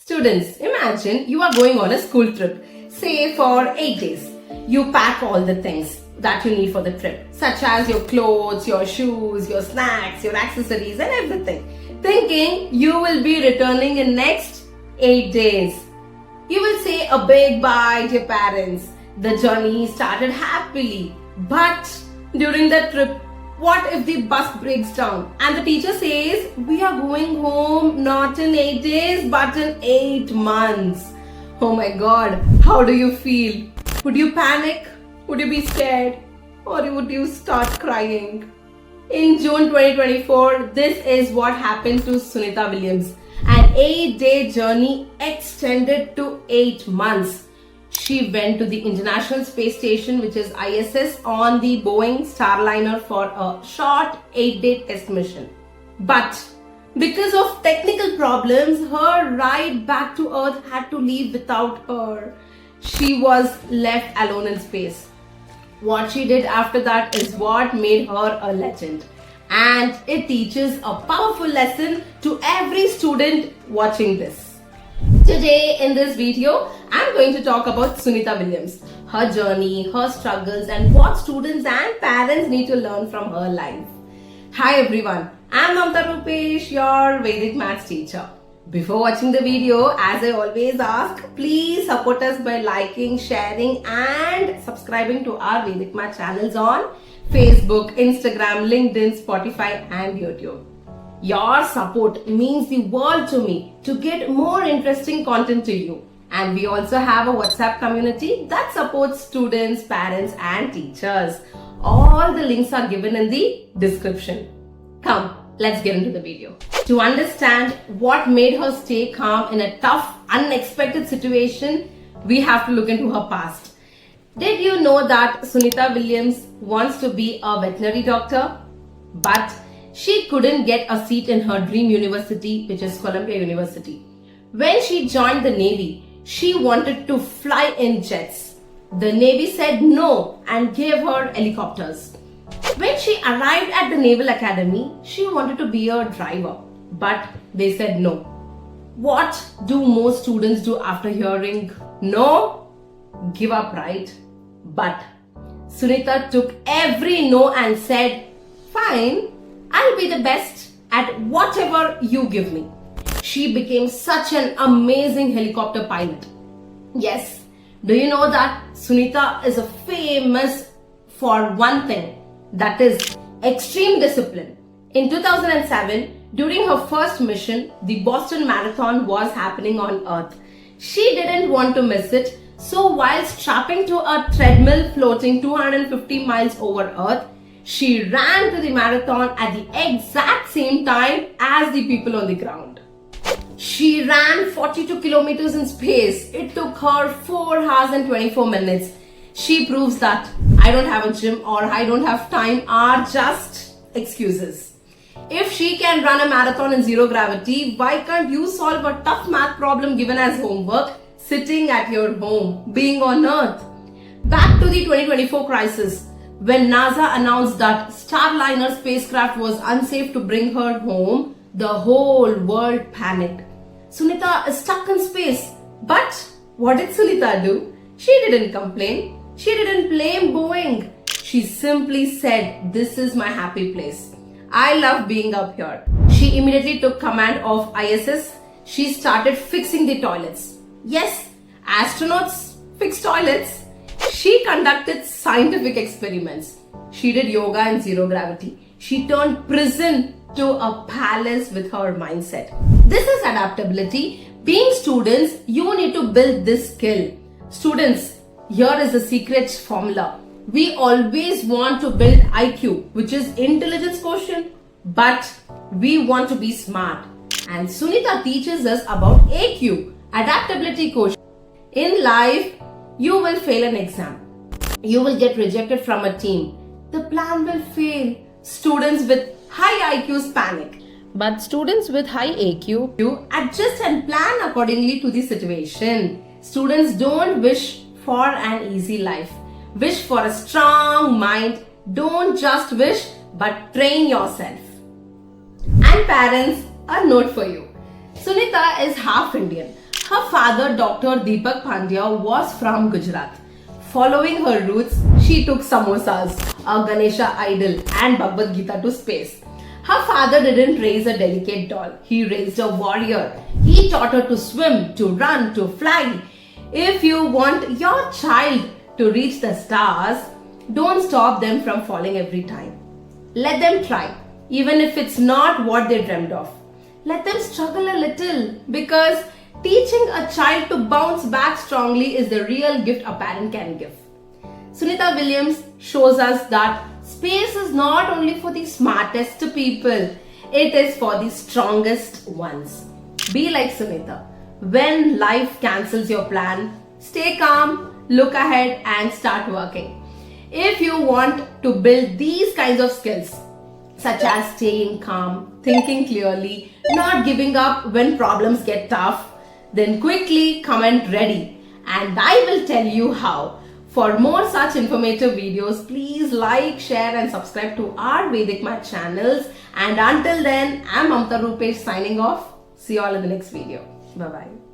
Students, imagine you are going on a school trip, say for 8 days. You pack all the things that you need for the trip, such as your clothes, your shoes, your snacks, your accessories and everything, thinking you will be returning in next 8 days. You will say a big bye to your parents. The journey started happily, but during the trip, what if the bus breaks down and the teacher says, we are going home not in 8 days but in 8 months? Oh my god, how do you feel? Would you panic? Would you be scared? Or would you start crying? In June 2024, this is what happened to Sunita Williams. An 8-day journey extended to 8 months. She went to the International Space Station, which is ISS, on the Boeing Starliner for a short 8-day test mission. But because of technical problems, her ride back to Earth had to leave without her. She was left alone in space. What she did after that is what made her a legend. And it teaches a powerful lesson to every student watching this. Today in this video, I'm going to talk about Sunita Williams, her journey, her struggles and what students and parents need to learn from her life. Hi everyone, I'm Mamta Rupesh, your Vedic maths teacher. Before watching the video, as I always ask, please support us by liking, sharing and subscribing to our Vedic math channels on Facebook, Instagram, LinkedIn, Spotify and YouTube. Your support means the world to me to get more interesting content to you. And we also have a WhatsApp community that supports students, parents and teachers. All the links are given in the description. Come, let's get into the video. To understand what made her stay calm in a tough, unexpected situation, we have to look into her past. Did you know that Sunita Williams wants to be a veterinary doctor? But she couldn't get a seat in her dream university, which is Columbia University. When she joined the Navy, she wanted to fly in jets. The Navy said no and gave her helicopters. When she arrived at the Naval Academy, she wanted to be a driver, but they said no. What do most students do after hearing no? Give up, right? But Sunita took every no and said, fine, I'll be the best at whatever you give me. She became such an amazing helicopter pilot. Yes, do you know that Sunita is famous for one thing, that is extreme discipline. In 2007, during her first mission, the Boston Marathon was happening on Earth. She didn't want to miss it, so while strapping to a treadmill floating 250 miles over Earth, she ran to the marathon at the exact same time as the people on the ground. She ran 42 kilometers in space. It took her 4 hours and 24 minutes. She proves that I don't have a gym or I don't have time are just excuses. If she can run a marathon in zero gravity, why can't you solve a tough math problem given as homework sitting at your home, being on Earth? Back to the 2024 crisis. When NASA announced that Starliner spacecraft was unsafe to bring her home, the whole world panicked. Sunita is stuck in space. But what did Sunita do? She didn't complain. She didn't blame Boeing. She simply said, this is my happy place. I love being up here. She immediately took command of ISS. She started fixing the toilets. Yes, astronauts fix toilets. She conducted scientific experiments. She did yoga in zero gravity. She turned prison to a palace with her mindset. This is adaptability. Being students, you need to build this skill. Students, here is the secret formula. We always want to build IQ, which is intelligence quotient, but we want to be smart. And Sunita teaches us about AQ, adaptability quotient. In life, you will fail an exam. You will get rejected from a team. The plan will fail. Students with high IQs panic. But students with high AQ, you adjust and plan accordingly to the situation. Students don't wish for an easy life. Wish for a strong mind. Don't just wish, but train yourself. And parents, a note for you. Sunita is half Indian. Her father, Dr. Deepak Pandya, was from Gujarat. Following her roots, she took samosas, a Ganesha idol, and Bhagavad Gita to space. Her father didn't raise a delicate doll, he raised a warrior. He taught her to swim, to run, to fly. If you want your child to reach the stars, don't stop them from falling every time. Let them try, even if it's not what they dreamed of. Let them struggle a little, because teaching a child to bounce back strongly is the real gift a parent can give. Sunita Williams shows us that space is not only for the smartest people, it is for the strongest ones. Be like Sunita. When life cancels your plan, stay calm, look ahead and start working. If you want to build these kinds of skills, such as staying calm, thinking clearly, not giving up when problems get tough, then quickly comment ready and I will tell you how. For more such informative videos, please like, share and subscribe to our Vedic Math channels. And until then, I'm Mamta Rupesh signing off. See you all in the next video. Bye-bye.